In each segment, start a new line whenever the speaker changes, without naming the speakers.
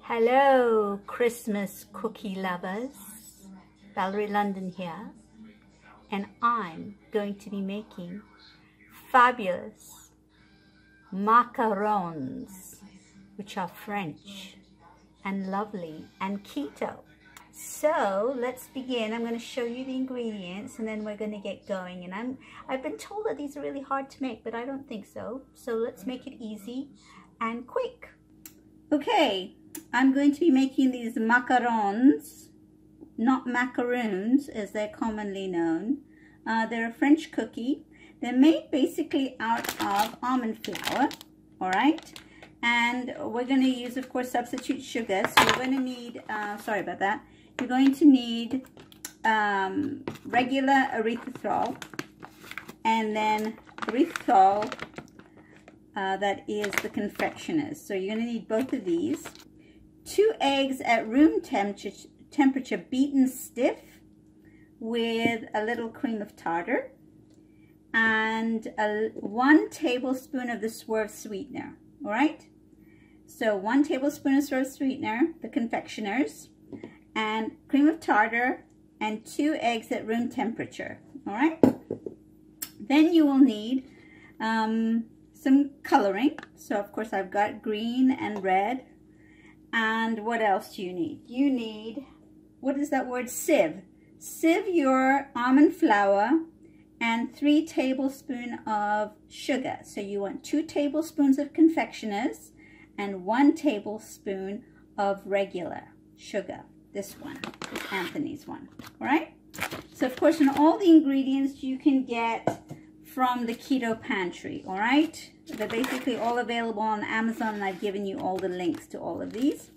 Hello, Christmas cookie lovers. Valerie London here, and I'm going to be making fabulous macarons, which are French and lovely and keto. So let's begin. I'm going to show you the ingredients and then we're going to get going. And I've been told that these are really hard to make, but I don't think so. So let's make it easy and quick. Okay, I'm going to be making these macarons, not macarons as they're commonly known. They're a French cookie. They're made basically out of almond flour, all right? And we're going to use, of course, substitute sugar. So you're going to need, sorry about that, you're going to need regular erythritol, and then erythritol that is the confectioners. So you're going to need both of these. 2 eggs at room temperature beaten stiff with a little cream of tartar, and 1 tablespoon of the Swerve sweetener. All right, so 1 tablespoon of Swerve sweetener, the confectioners, and cream of tartar, and 2 eggs at room temperature. All right, then you will need some coloring. So of course I've got green and red. And what else do you need? You need, what is that word? Sieve. Sieve your almond flour and 3 tablespoons of sugar. So you want 2 tablespoons of confectioners and 1 tablespoon of regular sugar. This one is Anthony's one. All right? So of course, in all the ingredients you can get from the Keto Pantry. All right? They're basically all available on Amazon, and I've given you all the links to all of these.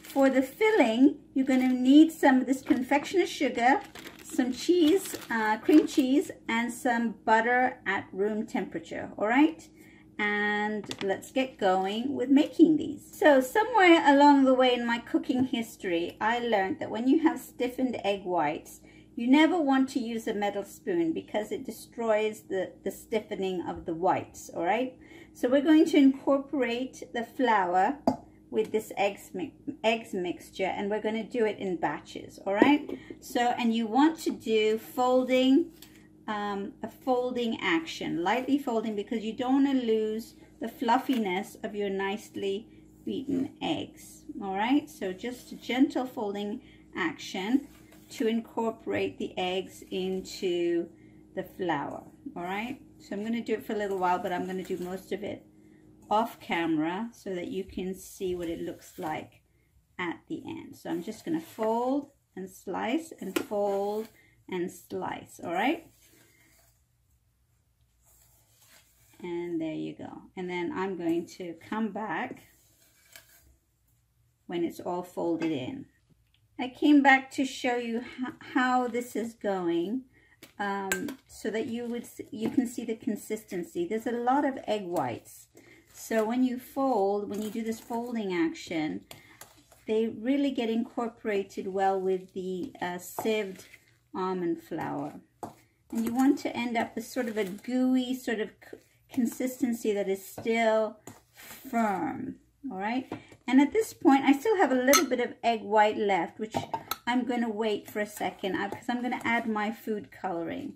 For the filling, you're going to need some of this confectioner sugar, some cheese, cream cheese, and some butter at room temperature. All right? And let's get going with making these. So somewhere along the way in my cooking history, I learned that when you have stiffened egg whites, you never want to use a metal spoon because it destroys the stiffening of the whites, all right? So we're going to incorporate the flour with this eggs mixture, and we're going to do it in batches, all right? So, and you want to do folding, a folding action, lightly folding, because you don't want to lose the fluffiness of your nicely beaten eggs, all right? So just a gentle folding action to incorporate the eggs into the flour, all right? So I'm going to do it for a little while, but I'm going to do most of it off camera so that you can see what it looks like at the end. So I'm just going to fold and slice and fold and slice, all right? And there you go. And then I'm going to come back when it's all folded in. I came back to show you how this is going so that you can see the consistency. There's a lot of egg whites. So when you fold, when you do this folding action, they really get incorporated well with the sieved almond flour. And you want to end up with sort of a gooey sort of consistency that is still firm, all right? And at this point, I still have a little bit of egg white left, which I'm going to wait for a second because I'm going to add my food coloring.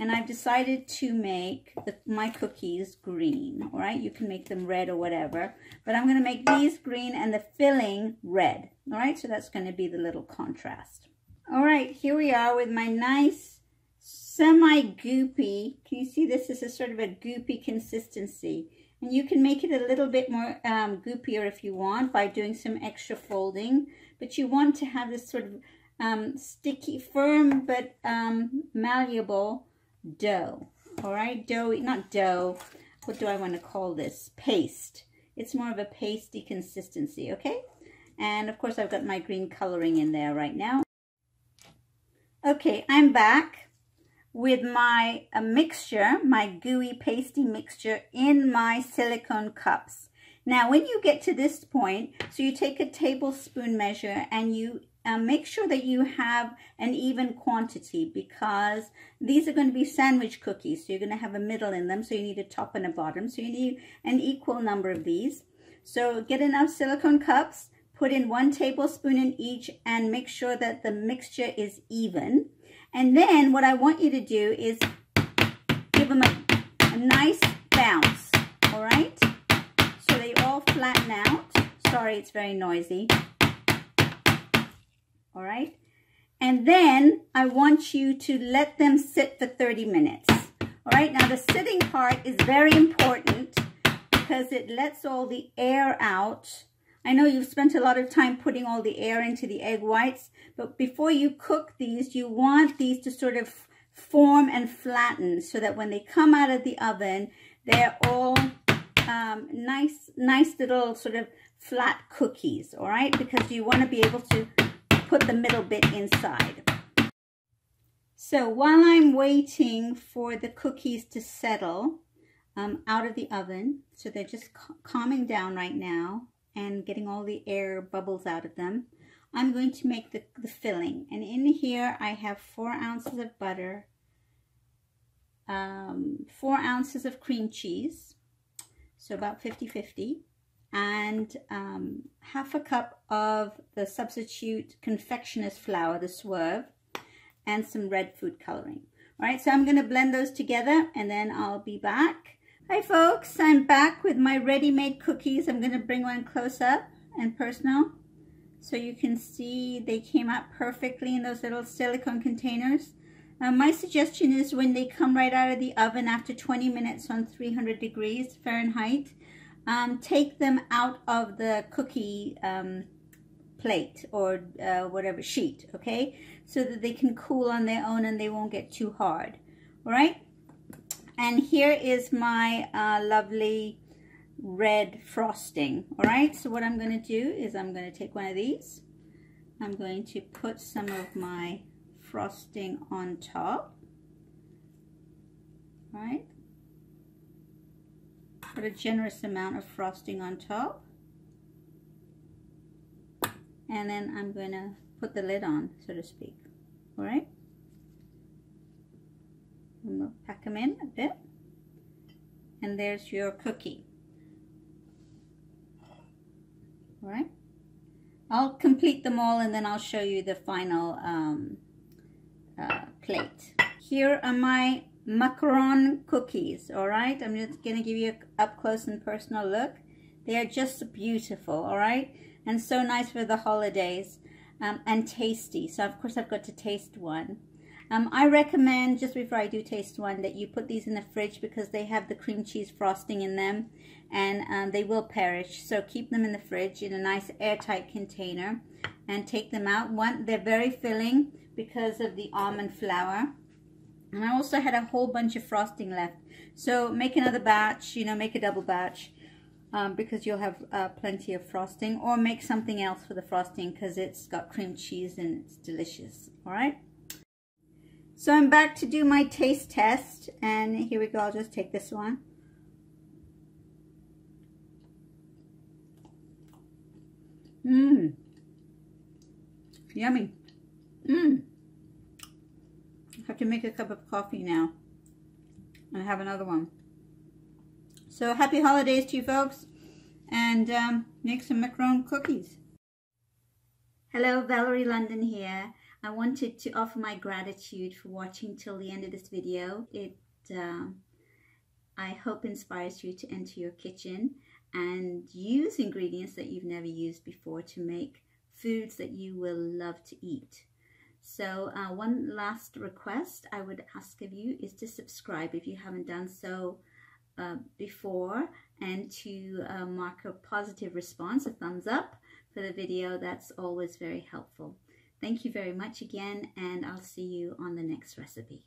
And I've decided to make my cookies green, all right? You can make them red or whatever, but I'm going to make these green and the filling red, all right? So that's going to be the little contrast. All right, here we are with my nice semi-goopy. Can you see this? This is sort of a goopy consistency. And you can make it a little bit more goopier if you want by doing some extra folding. But you want to have this sort of sticky, firm, but malleable dough. All right, doughy, not dough. What do I want to call this? Paste. It's more of a pasty consistency, okay? And of course, I've got my green coloring in there right now. Okay, I'm back with my mixture, my gooey pasty mixture in my silicone cups. Now, when you get to this point, so you take a tablespoon measure and you make sure that you have an even quantity because these are going to be sandwich cookies. So you're going to have a middle in them. So you need a top and a bottom. So you need an equal number of these. So get enough silicone cups, Put in 1 tablespoon in each and make sure that the mixture is even. And then what I want you to do is give them a nice bounce, all right? So they all flatten out. Sorry, it's very noisy. All right? And then I want you to let them sit for 30 minutes. All right, now the sitting part is very important because it lets all the air out. I know you've spent a lot of time putting all the air into the egg whites, but before you cook these, you want these to sort of form and flatten so that when they come out of the oven, they're all nice little sort of flat cookies, all right? Because you want to be able to put the middle bit inside. So while I'm waiting for the cookies to settle out of the oven, so they're just calming down right now and getting all the air bubbles out of them, I'm going to make the filling. And in here I have 4 ounces of butter, 4 ounces of cream cheese, so about 50-50, and half a cup of the substitute confectioners flour, the Swerve, and some red food coloring. All right, so I'm going to blend those together and then I'll be back. Hi folks, I'm back with my ready-made cookies. I'm going to bring one close up and personal so you can see they came out perfectly in those little silicone containers. My suggestion is when they come right out of the oven after 20 minutes on 300 degrees Fahrenheit, take them out of the cookie plate or whatever sheet, okay, so that they can cool on their own and they won't get too hard. All right, and here is my lovely red frosting. All right, so what I'm going to do is I'm going to take one of these. I'm going to put some of my frosting on top. All right, put a generous amount of frosting on top. And then I'm going to put the lid on, so to speak. All right? And we'll pack them in a bit. And there's your cookie. All right? I'll complete them all and then I'll show you the final plate. Here are my macaron cookies. All right? I'm just going to give you an up close and personal look. They are just beautiful. All right? And so nice for the holidays, and tasty. So of course I've got to taste one. I recommend, just before I do taste one, that you put these in the fridge because they have the cream cheese frosting in them and they will perish. So keep them in the fridge in a nice airtight container and take them out. They're very filling because of the almond flour. And I also had a whole bunch of frosting left. So make another batch, you know, make a double batch. Because you'll have plenty of frosting, or make something else for the frosting because it's got cream cheese and it's delicious. All right, so I'm back to do my taste test, and here we go. I'll just take this one. Yummy. I have to make a cup of coffee now and have another one. So happy holidays to you folks, and make some macaron cookies. Hello, Valerie London here. I wanted to offer my gratitude for watching till the end of this video. It, I hope, inspires you to enter your kitchen and use ingredients that you've never used before to make foods that you will love to eat. So one last request I would ask of you is to subscribe if you haven't done so before, and to mark a positive response, a thumbs up for the video. That's always very helpful. Thank you very much again, and I'll see you on the next recipe.